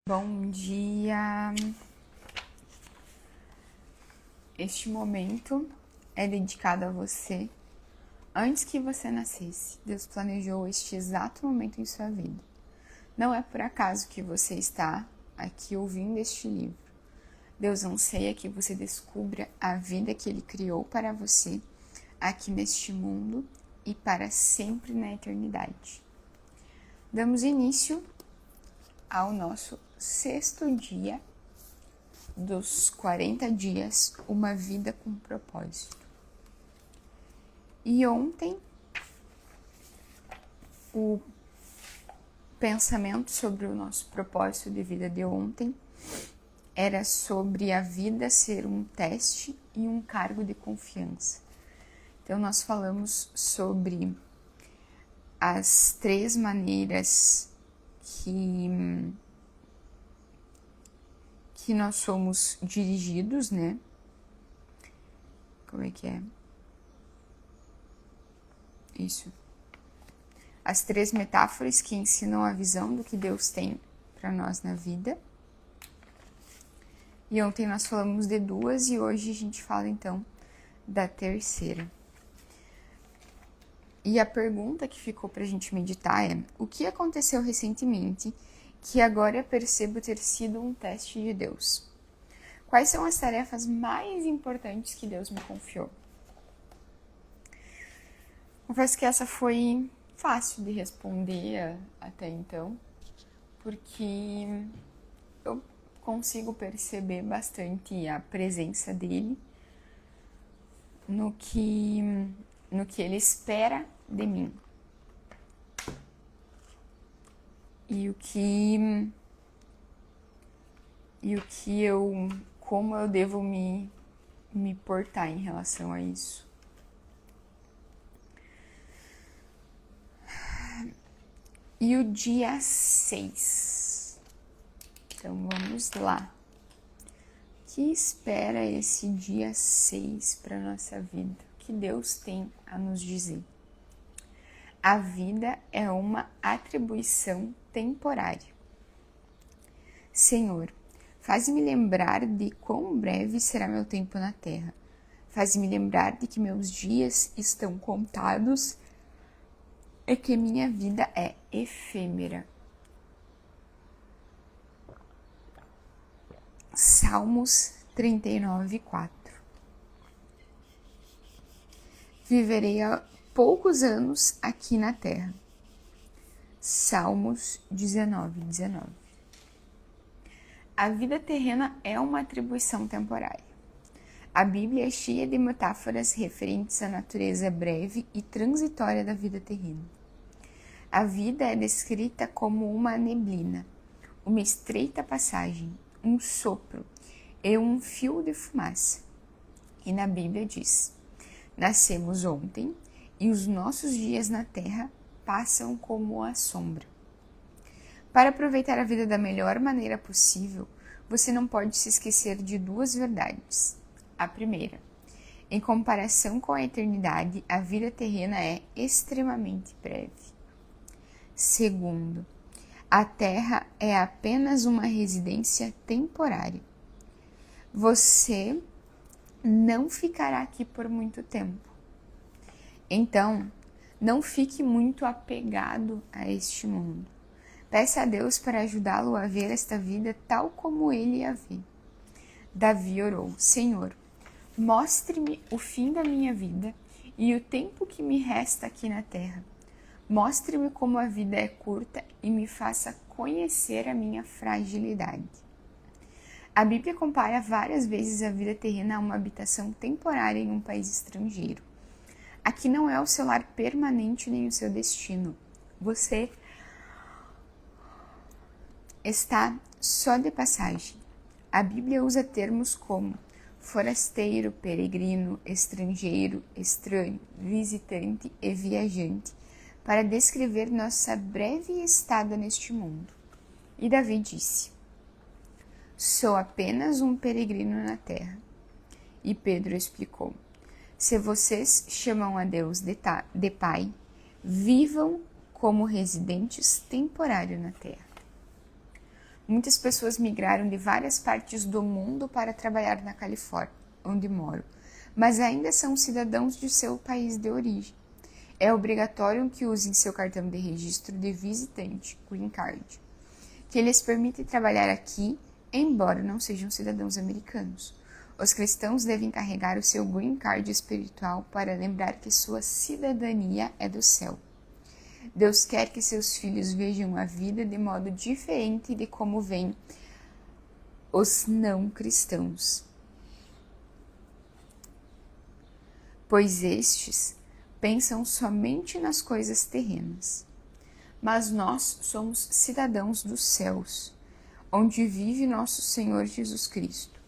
Bom dia! Este momento é dedicado a você. Antes que você nascesse, Deus planejou este exato momento em sua vida. Não é por acaso que você está aqui ouvindo este livro. Deus anseia que você descubra a vida que Ele criou para você aqui neste mundo e para sempre na eternidade. Damos início ao nosso 6º dia dos 40 dias, uma vida com propósito. E ontem, o pensamento sobre o nosso propósito de vida de ontem era sobre a vida ser um teste e um cargo de confiança. Então, nós falamos sobre as 3 maneiras que nós somos dirigidos, né? Como é que é? Isso. As 3 metáforas que ensinam a visão do que Deus tem para nós na vida. E ontem nós falamos de 2 e hoje a gente fala então da 3ª. E a pergunta que ficou para a gente meditar é: o que aconteceu recentemente que agora eu percebo ter sido um teste de Deus? Quais são as tarefas mais importantes que Deus me confiou? Confesso que essa foi fácil de responder até então, porque eu consigo perceber bastante a presença dele no que ele espera de mim. Como eu devo me portar em relação a isso. E o dia 6. Então vamos lá. O que espera esse dia 6 para nossa vida? O que Deus tem a nos dizer? A vida é uma atribuição temporária. Senhor, faz-me lembrar de quão breve será meu tempo na terra. Faz-me lembrar de que meus dias estão contados e que minha vida é efêmera. Salmos 39:4. Viverei há poucos anos aqui na terra. Salmos 19:19. A vida terrena é uma atribuição temporária. A Bíblia é cheia de metáforas referentes à natureza breve e transitória da vida terrena. A vida é descrita como uma neblina, uma estreita passagem, um sopro e um fio de fumaça. E na Bíblia diz: nascemos ontem e os nossos dias na terra passam como a sombra. Para aproveitar a vida da melhor maneira possível, você não pode se esquecer de 2 verdades. A primeira: em comparação com a eternidade, a vida terrena é extremamente breve. Segundo, a terra é apenas uma residência temporária. Você não ficará aqui por muito tempo. Então, não fique muito apegado a este mundo. Peça a Deus para ajudá-lo a ver esta vida tal como ele a vê. Davi orou: Senhor, mostre-me o fim da minha vida e o tempo que me resta aqui na terra. Mostre-me como a vida é curta e me faça conhecer a minha fragilidade. A Bíblia compara várias vezes a vida terrena a uma habitação temporária em um país estrangeiro. Aqui não é o seu lar permanente nem o seu destino. Você está só de passagem. A Bíblia usa termos como forasteiro, peregrino, estrangeiro, estranho, visitante e viajante para descrever nossa breve estada neste mundo. E Davi disse: sou apenas um peregrino na terra. E Pedro explicou: se vocês chamam a Deus de Pai, vivam como residentes temporários na terra. Muitas pessoas migraram de várias partes do mundo para trabalhar na Califórnia, onde moro, mas ainda são cidadãos de seu país de origem. É obrigatório que usem seu cartão de registro de visitante, Green Card, que lhes permite trabalhar aqui, embora não sejam cidadãos americanos. Os cristãos devem carregar o seu Green Card espiritual para lembrar que sua cidadania é do céu. Deus quer que seus filhos vejam a vida de modo diferente de como veem os não cristãos, pois estes pensam somente nas coisas terrenas. Mas nós somos cidadãos dos céus, onde vive nosso Senhor Jesus Cristo.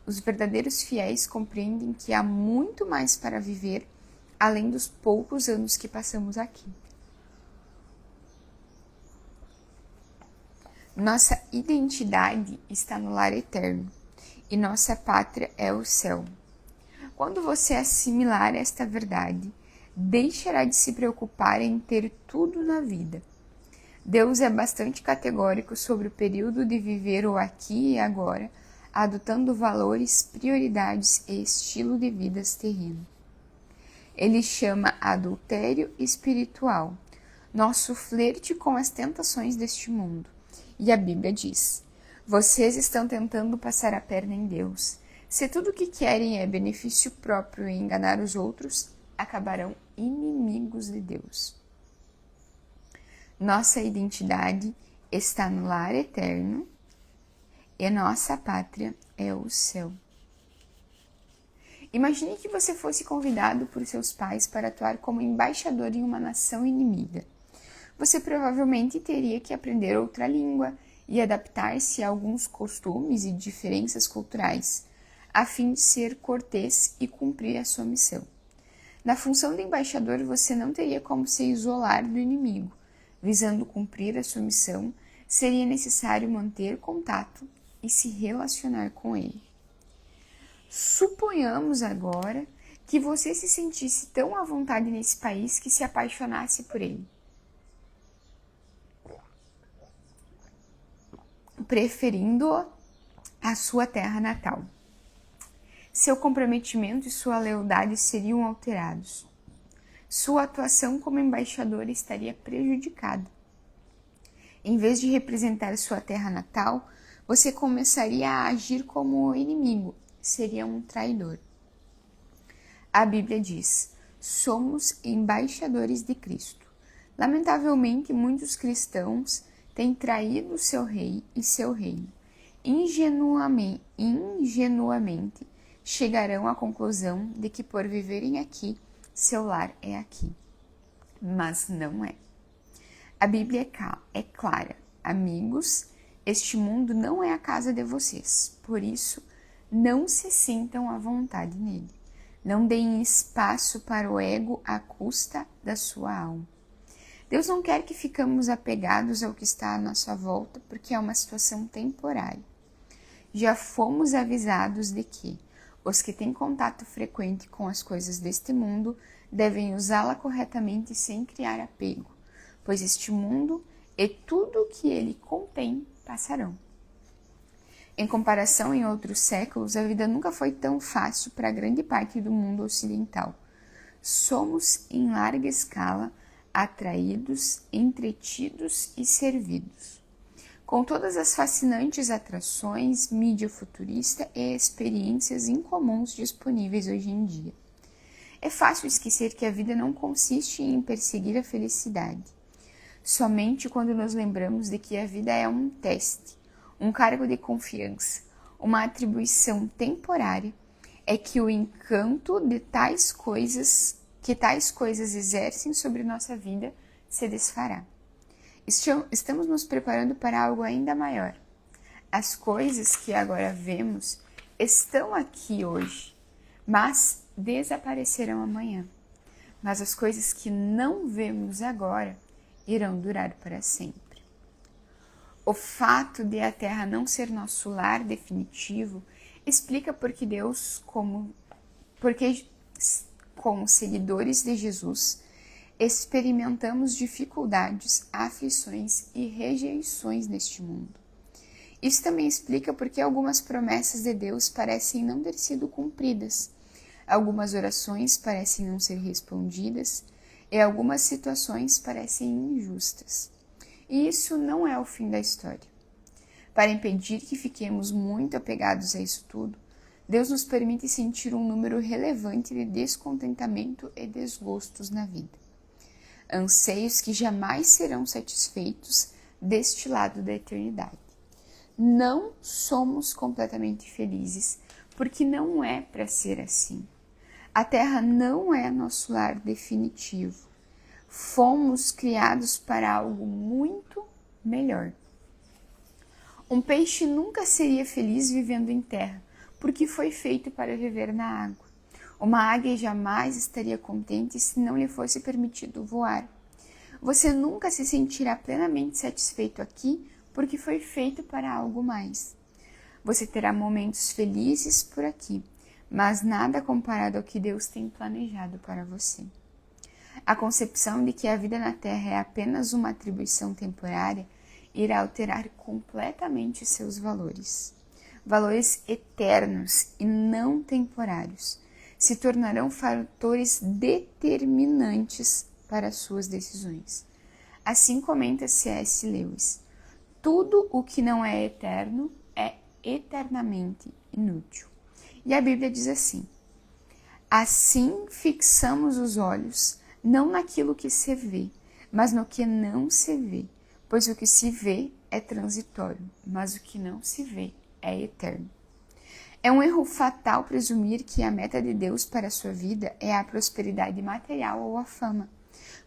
Os verdadeiros fiéis compreendem que há muito mais para viver, além dos poucos anos que passamos aqui. Nossa identidade está no lar eterno, e nossa pátria é o céu. Quando você assimilar esta verdade, deixará de se preocupar em ter tudo na vida. Deus é bastante categórico sobre o período de viver o aqui e agora, adotando valores, prioridades e estilo de vidas terreno. Ele chama adultério espiritual, nosso flerte com as tentações deste mundo. E a Bíblia diz: vocês estão tentando passar a perna em Deus. Se tudo o que querem é benefício próprio e enganar os outros, acabarão inimigos de Deus. Nossa identidade está no lar eterno e nossa pátria é o céu. Imagine que você fosse convidado por seus pais para atuar como embaixador em uma nação inimiga. Você provavelmente teria que aprender outra língua e adaptar-se a alguns costumes e diferenças culturais, a fim de ser cortês e cumprir a sua missão. Na função de embaixador, você não teria como se isolar do inimigo. Visando cumprir a sua missão, seria necessário manter contato e se relacionar com ele. Suponhamos agora que você se sentisse tão à vontade nesse país que se apaixonasse por ele, preferindo-o à sua terra natal. Seu comprometimento e sua lealdade seriam alterados. Sua atuação como embaixador estaria prejudicada. Em vez de representar sua terra natal, você começaria a agir como inimigo, seria um traidor. A Bíblia diz: somos embaixadores de Cristo. Lamentavelmente, muitos cristãos têm traído seu rei e seu reino. Ingenuamente chegarão à conclusão de que por viverem aqui, seu lar é aqui. Mas não é. A Bíblia é clara. Amigos, este mundo não é a casa de vocês. Por isso, não se sintam à vontade nele. Não deem espaço para o ego à custa da sua alma. Deus não quer que ficamos apegados ao que está à nossa volta, porque é uma situação temporária. Já fomos avisados de que os que têm contato frequente com as coisas deste mundo devem usá-la corretamente sem criar apego, pois este mundo e tudo o que ele contém passarão. Em comparação em outros séculos, a vida nunca foi tão fácil para grande parte do mundo ocidental. Somos, em larga escala, atraídos, entretidos e servidos. Com todas as fascinantes atrações, mídia futurista e experiências incomuns disponíveis hoje em dia. É fácil esquecer que a vida não consiste em perseguir a felicidade. Somente quando nos lembramos de que a vida é um teste, um cargo de confiança, uma atribuição temporária, é que o encanto de tais coisas exercem sobre nossa vida se desfará. Estamos nos preparando para algo ainda maior. As coisas que agora vemos estão aqui hoje, mas desaparecerão amanhã. Mas as coisas que não vemos agora irão durar para sempre. O fato de a Terra não ser nosso lar definitivo explica porque como seguidores de Jesus, experimentamos dificuldades, aflições e rejeições neste mundo. Isso também explica porque algumas promessas de Deus parecem não ter sido cumpridas, algumas orações parecem não ser respondidas e algumas situações parecem injustas. E isso não é o fim da história. Para impedir que fiquemos muito apegados a isso tudo, Deus nos permite sentir um número relevante de descontentamento e desgostos na vida. Anseios que jamais serão satisfeitos deste lado da eternidade. Não somos completamente felizes, porque não é para ser assim. A Terra não é nosso lar definitivo. Fomos criados para algo muito melhor. Um peixe nunca seria feliz vivendo em terra, porque foi feito para viver na água. Uma águia jamais estaria contente se não lhe fosse permitido voar. Você nunca se sentirá plenamente satisfeito aqui, porque foi feito para algo mais. Você terá momentos felizes por aqui, mas nada comparado ao que Deus tem planejado para você. A concepção de que a vida na Terra é apenas uma atribuição temporária irá alterar completamente seus valores. Valores eternos e não temporários se tornarão fatores determinantes para suas decisões. Assim comenta C.S. Lewis: tudo o que não é eterno é eternamente inútil. E a Bíblia diz assim: assim fixamos os olhos não naquilo que se vê, mas no que não se vê, pois o que se vê é transitório, mas o que não se vê é eterno. É um erro fatal presumir que a meta de Deus para a sua vida é a prosperidade material ou a fama,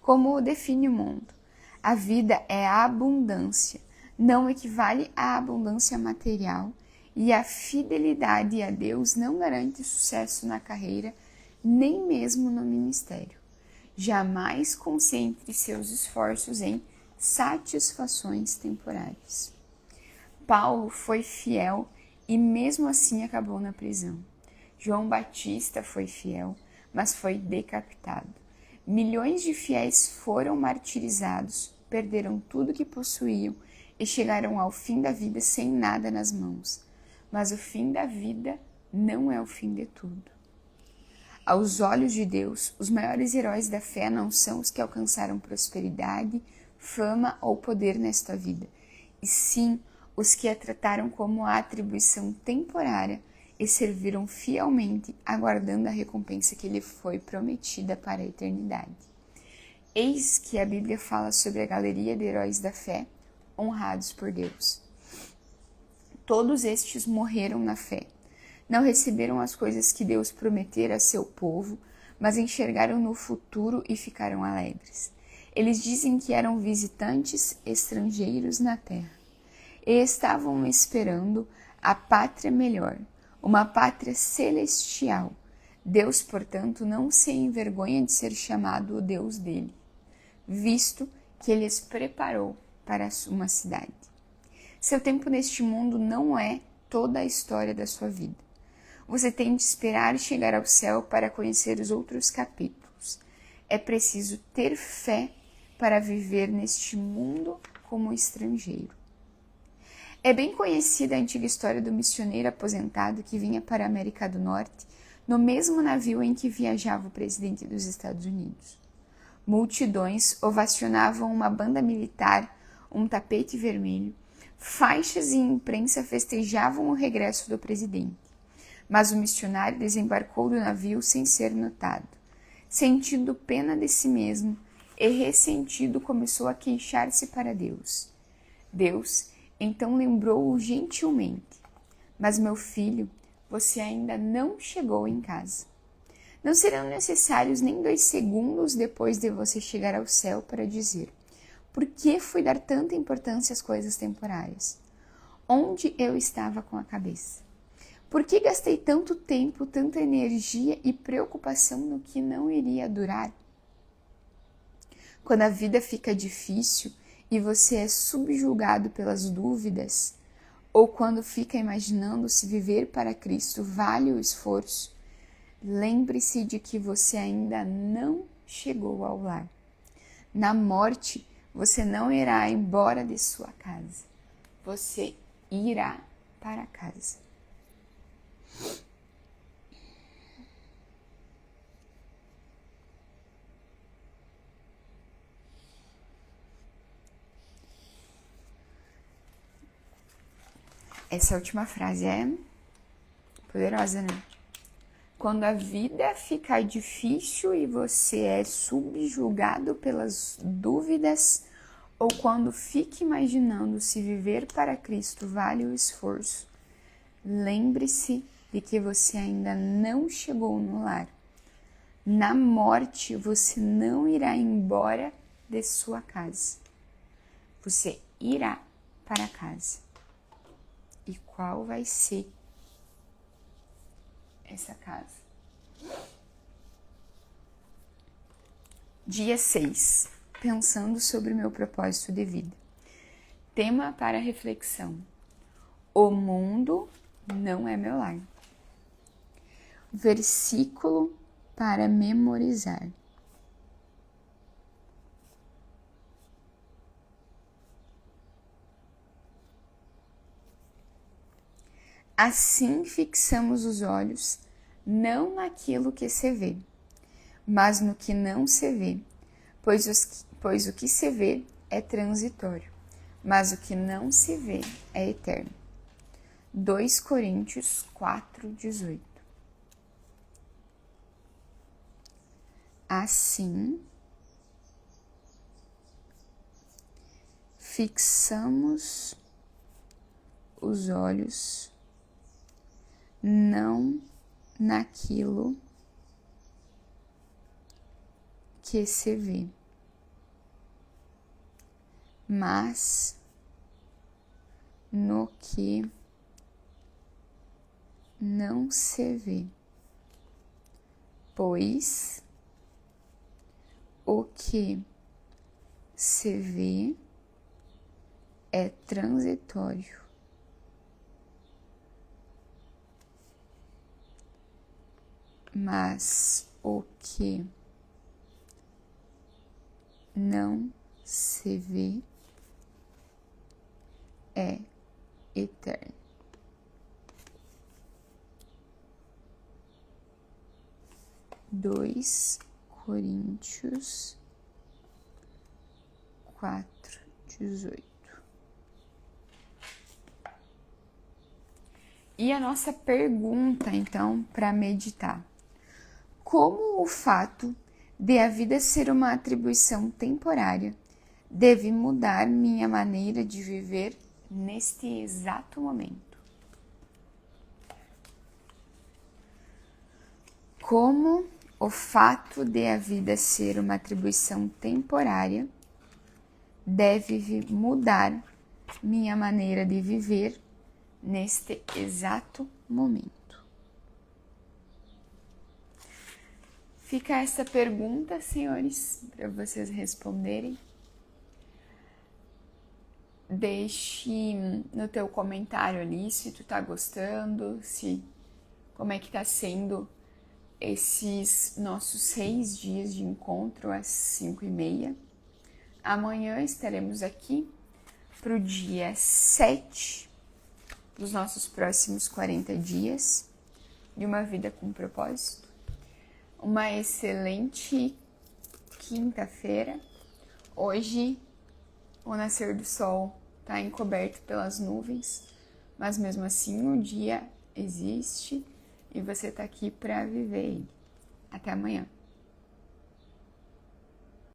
como define o mundo. A vida é a abundância, não equivale à abundância material, e a fidelidade a Deus não garante sucesso na carreira, nem mesmo no ministério. Jamais concentre seus esforços em satisfações temporárias. Paulo foi fiel e mesmo assim acabou na prisão. João Batista foi fiel, mas foi decapitado. Milhões de fiéis foram martirizados, perderam tudo que possuíam e chegaram ao fim da vida sem nada nas mãos. Mas o fim da vida não é o fim de tudo. Aos olhos de Deus, os maiores heróis da fé não são os que alcançaram prosperidade, fama ou poder nesta vida, e sim os que a trataram como a atribuição temporária e serviram fielmente, aguardando a recompensa que lhe foi prometida para a eternidade. Eis que a Bíblia fala sobre a galeria de heróis da fé, honrados por Deus. Todos estes morreram na fé. Não receberam as coisas que Deus prometera a seu povo, mas enxergaram no futuro e ficaram alegres. Eles dizem que eram visitantes estrangeiros na terra e estavam esperando a pátria melhor, uma pátria celestial. Deus, portanto, não se envergonha de ser chamado o Deus dele, visto que ele os preparou para uma cidade. Seu tempo neste mundo não é toda a história da sua vida. Você tem de esperar chegar ao céu para conhecer os outros capítulos. É preciso ter fé para viver neste mundo como estrangeiro. É bem conhecida a antiga história do missioneiro aposentado que vinha para a América do Norte no mesmo navio em que viajava o presidente dos Estados Unidos. Multidões ovacionavam uma banda militar, um tapete vermelho, faixas e imprensa festejavam o regresso do presidente. Mas o missionário desembarcou do navio sem ser notado. Sentindo pena de si mesmo e ressentido, começou a queixar-se para Deus. Deus então lembrou-o gentilmente: mas meu filho, você ainda não chegou em casa. Não serão necessários nem 2 segundos depois de você chegar ao céu para dizer: por que fui dar tanta importância às coisas temporárias? Onde eu estava com a cabeça? Por que gastei tanto tempo, tanta energia e preocupação no que não iria durar? Quando a vida fica difícil e você é subjugado pelas dúvidas, ou quando fica imaginando se viver para Cristo vale o esforço, lembre-se de que você ainda não chegou ao lar. Na morte, você não irá embora de sua casa. Você irá para casa. Essa última frase é poderosa, né? Quando a vida ficar difícil e você é subjugado pelas dúvidas, ou quando fique imaginando se viver para Cristo vale o esforço, lembre-se de que você ainda não chegou no lar. Na morte, você não irá embora de sua casa. Você irá para casa. E qual vai ser essa casa? Dia 6. Pensando sobre o meu propósito de vida. Tema para reflexão. O mundo não é meu lar. Versículo para memorizar. Assim fixamos os olhos, não naquilo que se vê, mas no que não se vê, pois o que se vê é transitório, mas o que não se vê é eterno. 2 Coríntios 4:18. Assim, fixamos os olhos não naquilo que se vê, mas no que não se vê, pois o que se vê é transitório, mas o que não se vê é eterno. Dois Coríntios 4:18. E a nossa pergunta, então, para meditar: como o fato de a vida ser uma atribuição temporária deve mudar minha maneira de viver neste exato momento? Como o fato de a vida ser uma atribuição temporária deve mudar minha maneira de viver neste exato momento? Fica essa pergunta, senhores, para vocês responderem. Deixe no teu comentário ali se tu tá gostando, como é que tá sendo esses nossos 6 dias de encontro às 5:30. Amanhã estaremos aqui para o dia 7 dos nossos próximos 40 dias de uma vida com propósito. Uma excelente quinta-feira. Hoje o nascer do sol está encoberto pelas nuvens, mas mesmo assim o dia existe e você está aqui para viver ele. Até amanhã.